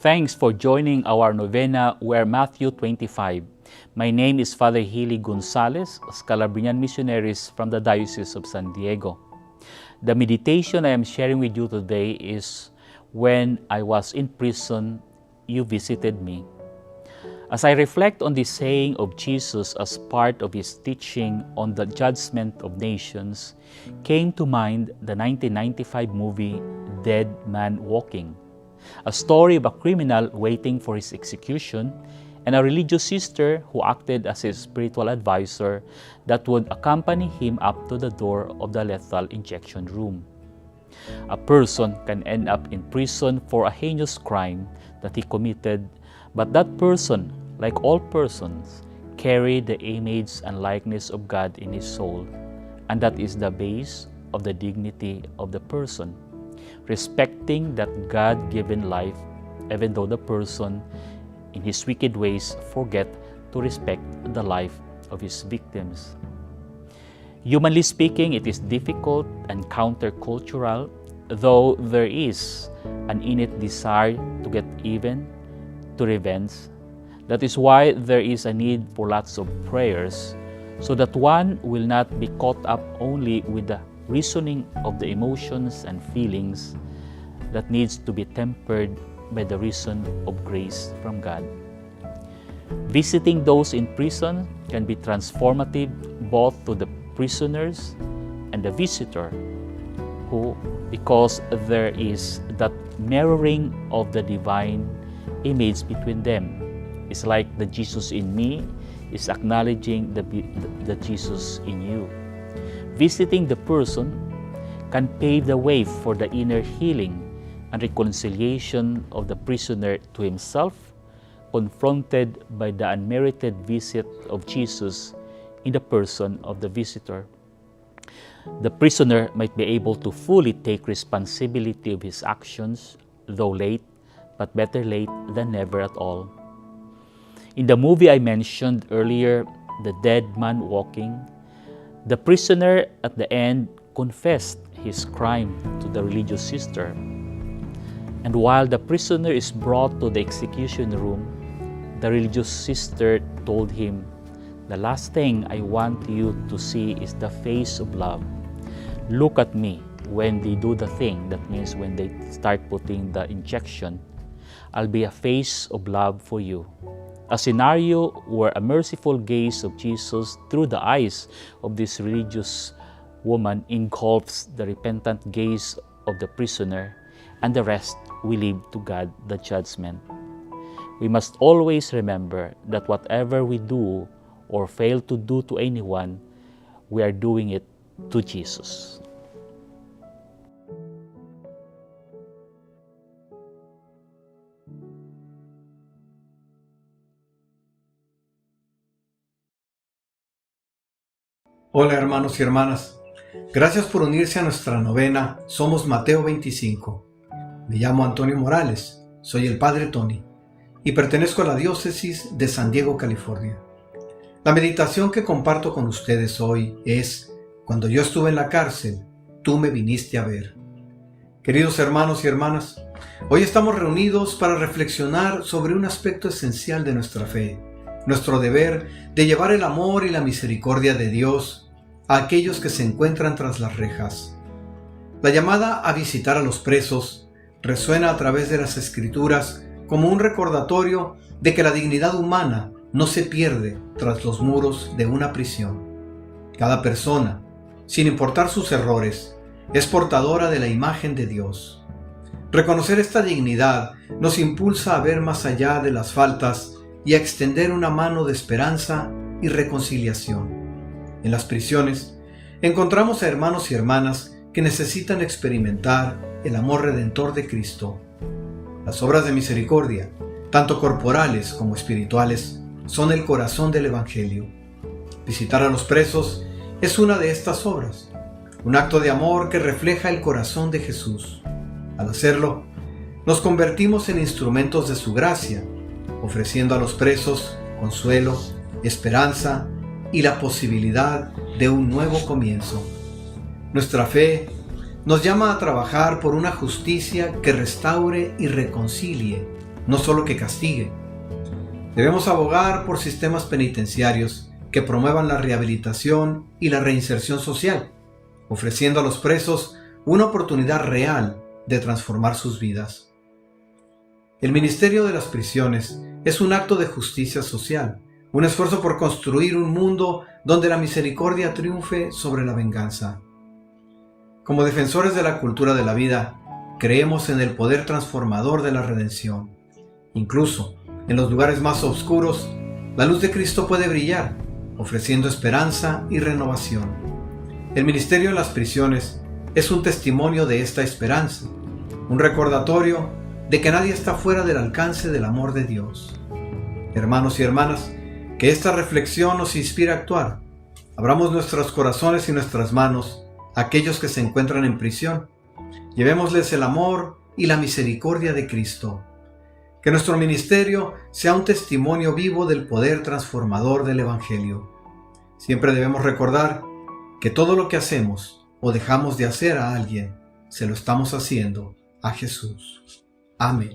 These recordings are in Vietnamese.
Thanks for joining our Novena where Matthew 25. My name is Father Hily Gonzales, Scalabrinian missionaries from the Diocese of San Diego. The meditation I am sharing with you today is, when I was in prison, you visited me. As I reflect on this saying of Jesus as part of his teaching on the judgment of nations, came to mind the 1995 movie Dead Man Walking, a story of a criminal waiting for his execution and a religious sister who acted as his spiritual advisor that would accompany him up to the door of the lethal injection room. A person can end up in prison for a heinous crime that he committed, but that person, like all persons, carry the image and likeness of God in his soul, and that is the base of the dignity of the person, respecting that God-given life, even though the person, in his wicked ways, forget to respect the life of his victims. Humanly speaking, it is difficult and countercultural, though there is an innate desire to get even, to revenge. That is why there is a need for lots of prayers, so that one will not be caught up only with the reasoning of the emotions and feelings that needs to be tempered by the reason of grace from God. Visiting those in prison can be transformative both to the prisoners and the visitor, who, because there is that mirroring of the divine image between them, it's like the Jesus in me is acknowledging the Jesus in you. Visiting the person can pave the way for the inner healing and reconciliation of the prisoner to himself, confronted by the unmerited visit of Jesus in the person of the visitor. The prisoner might be able to fully take responsibility of his actions, though late, but better late than never at all. In the movie I mentioned earlier, The Dead Man Walking, the prisoner at the end confessed his crime to the religious sister. And while the prisoner is brought to the execution room, the religious sister told him, "The last thing I want you to see is the face of love. Look at me when they do the thing," that means when they start putting the injection, "I'll be a face of love for you." A scenario where a merciful gaze of Jesus through the eyes of this religious woman engulfs the repentant gaze of the prisoner, and the rest we leave to God, the judgment. We must always remember that whatever we do or fail to do to anyone, we are doing it to Jesus. Hola hermanos y hermanas, gracias por unirse a nuestra novena. Somos Mateo 25. Me llamo Antonio Morales, soy el Padre Tony y pertenezco a la Diócesis de San Diego, California. La meditación que comparto con ustedes hoy es: cuando yo estuve en la cárcel, tú me viniste a ver. Queridos hermanos y hermanas, hoy estamos reunidos para reflexionar sobre un aspecto esencial de nuestra fe, nuestro deber de llevar el amor y la misericordia de Dios a aquellos que se encuentran tras las rejas. La llamada a visitar a los presos resuena a través de las Escrituras como un recordatorio de que la dignidad humana no se pierde tras los muros de una prisión. Cada persona, sin importar sus errores, es portadora de la imagen de Dios. Reconocer esta dignidad nos impulsa a ver más allá de las faltas y a extender una mano de esperanza y reconciliación. En las prisiones encontramos a hermanos y hermanas que necesitan experimentar el amor redentor de Cristo. Las obras de misericordia, tanto corporales como espirituales, son el corazón del Evangelio. Visitar a los presos es una de estas obras, un acto de amor que refleja el corazón de Jesús. Al hacerlo, nos convertimos en instrumentos de su gracia, ofreciendo a los presos consuelo, esperanza y la posibilidad de un nuevo comienzo. Nuestra fe nos llama a trabajar por una justicia que restaure y reconcilie no solo que castigue. Debemos abogar por sistemas penitenciarios que promuevan la rehabilitación y la reinserción social, ofreciendo a los presos una oportunidad real de transformar sus vidas. El ministerio de las prisiones es un acto de justicia social, un esfuerzo por construir un mundo donde la misericordia triunfe sobre la venganza. Como defensores de la cultura de la vida, creemos en el poder transformador de la redención. Incluso en los lugares más oscuros, la luz de Cristo puede brillar, ofreciendo esperanza y renovación. El ministerio en las prisiones es un testimonio de esta esperanza, un recordatorio de que nadie está fuera del alcance del amor de Dios. Hermanos y hermanas, que esta reflexión nos inspire a actuar. Abramos nuestros corazones y nuestras manos a aquellos que se encuentran en prisión. Llevémosles el amor y la misericordia de Cristo. Que nuestro ministerio sea un testimonio vivo del poder transformador del Evangelio. Siempre debemos recordar que todo lo que hacemos o dejamos de hacer a alguien, se lo estamos haciendo a Jesús. Amén.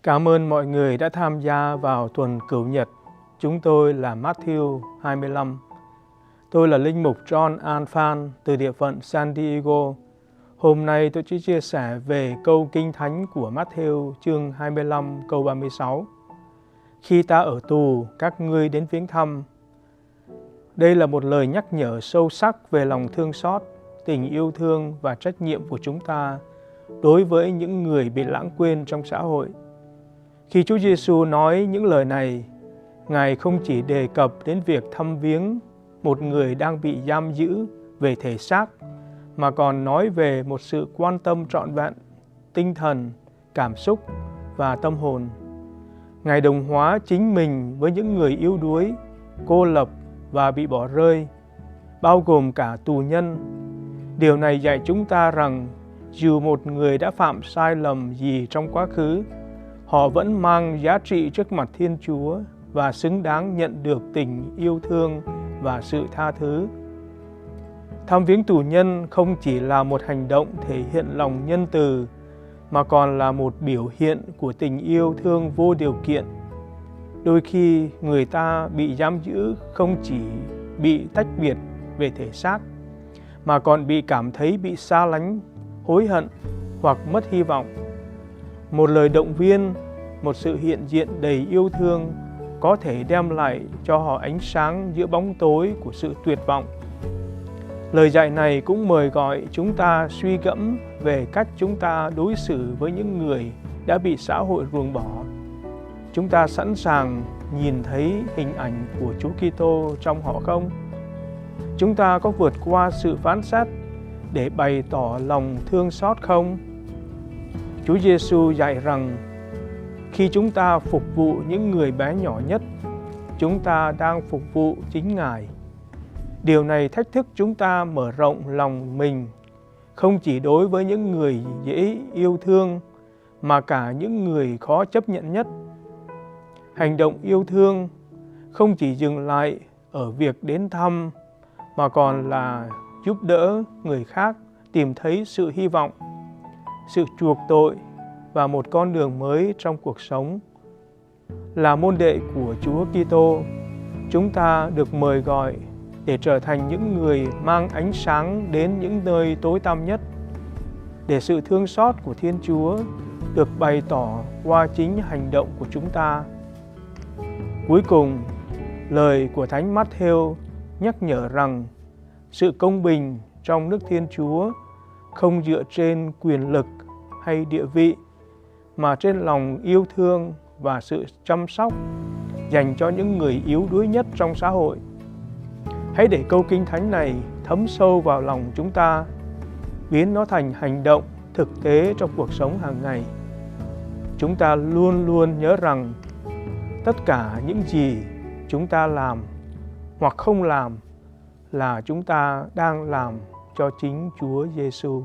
Cảm ơn mọi người đã tham gia vào tuần Cửu Nhật. Chúng tôi là Matthew 25. Tôi là linh mục John Phan từ địa phận San Diego. Hôm nay tôi chỉ chia sẻ về câu Kinh Thánh của Matthew chương 25 câu 36. Khi ta ở tù, các ngươi đến viếng thăm. Đây là một lời nhắc nhở sâu sắc về lòng thương xót, tình yêu thương và trách nhiệm của chúng ta đối với những người bị lãng quên trong xã hội. Khi Chúa Giêsu nói những lời này, Ngài không chỉ đề cập đến việc thăm viếng một người đang bị giam giữ về thể xác, mà còn nói về một sự quan tâm trọn vẹn, tinh thần, cảm xúc và tâm hồn. Ngài đồng hóa chính mình với những người yếu đuối, cô lập và bị bỏ rơi, bao gồm cả tù nhân. Điều này dạy chúng ta rằng dù một người đã phạm sai lầm gì trong quá khứ, họ vẫn mang giá trị trước mặt Thiên Chúa và xứng đáng nhận được tình yêu thương và sự tha thứ. Thăm viếng tù nhân không chỉ là một hành động thể hiện lòng nhân từ, mà còn là một biểu hiện của tình yêu thương vô điều kiện. Đôi khi người ta bị giam giữ không chỉ bị tách biệt về thể xác, mà còn bị cảm thấy bị xa lánh, hối hận hoặc mất hy vọng. Một lời động viên, một sự hiện diện đầy yêu thương có thể đem lại cho họ ánh sáng giữa bóng tối của sự tuyệt vọng. Lời dạy này cũng mời gọi chúng ta suy gẫm về cách chúng ta đối xử với những người đã bị xã hội ruồng bỏ. Chúng ta sẵn sàng nhìn thấy hình ảnh của Chúa Kitô trong họ không? Chúng ta có vượt qua sự phán xét để bày tỏ lòng thương xót không? Chúa Giêsu dạy rằng khi chúng ta phục vụ những người bé nhỏ nhất, chúng ta đang phục vụ chính Ngài. Điều này thách thức chúng ta mở rộng lòng mình, không chỉ đối với những người dễ yêu thương, mà cả những người khó chấp nhận nhất. Hành động yêu thương không chỉ dừng lại ở việc đến thăm, mà còn là giúp đỡ người khác tìm thấy sự hy vọng, sự chuộc tội và một con đường mới trong cuộc sống. Là môn đệ của Chúa Kitô, chúng ta được mời gọi để trở thành những người mang ánh sáng đến những nơi tối tăm nhất, để sự thương xót của Thiên Chúa được bày tỏ qua chính hành động của chúng ta. Cuối cùng, lời của Thánh Matthew nhắc nhở rằng sự công bình trong nước Thiên Chúa không dựa trên quyền lực hay địa vị, mà trên lòng yêu thương và sự chăm sóc dành cho những người yếu đuối nhất trong xã hội. Hãy để câu Kinh Thánh này thấm sâu vào lòng chúng ta, biến nó thành hành động thực tế trong cuộc sống hàng ngày. Chúng ta luôn luôn nhớ rằng tất cả những gì chúng ta làm hoặc không làm là chúng ta đang làm cho chính Chúa Giêsu.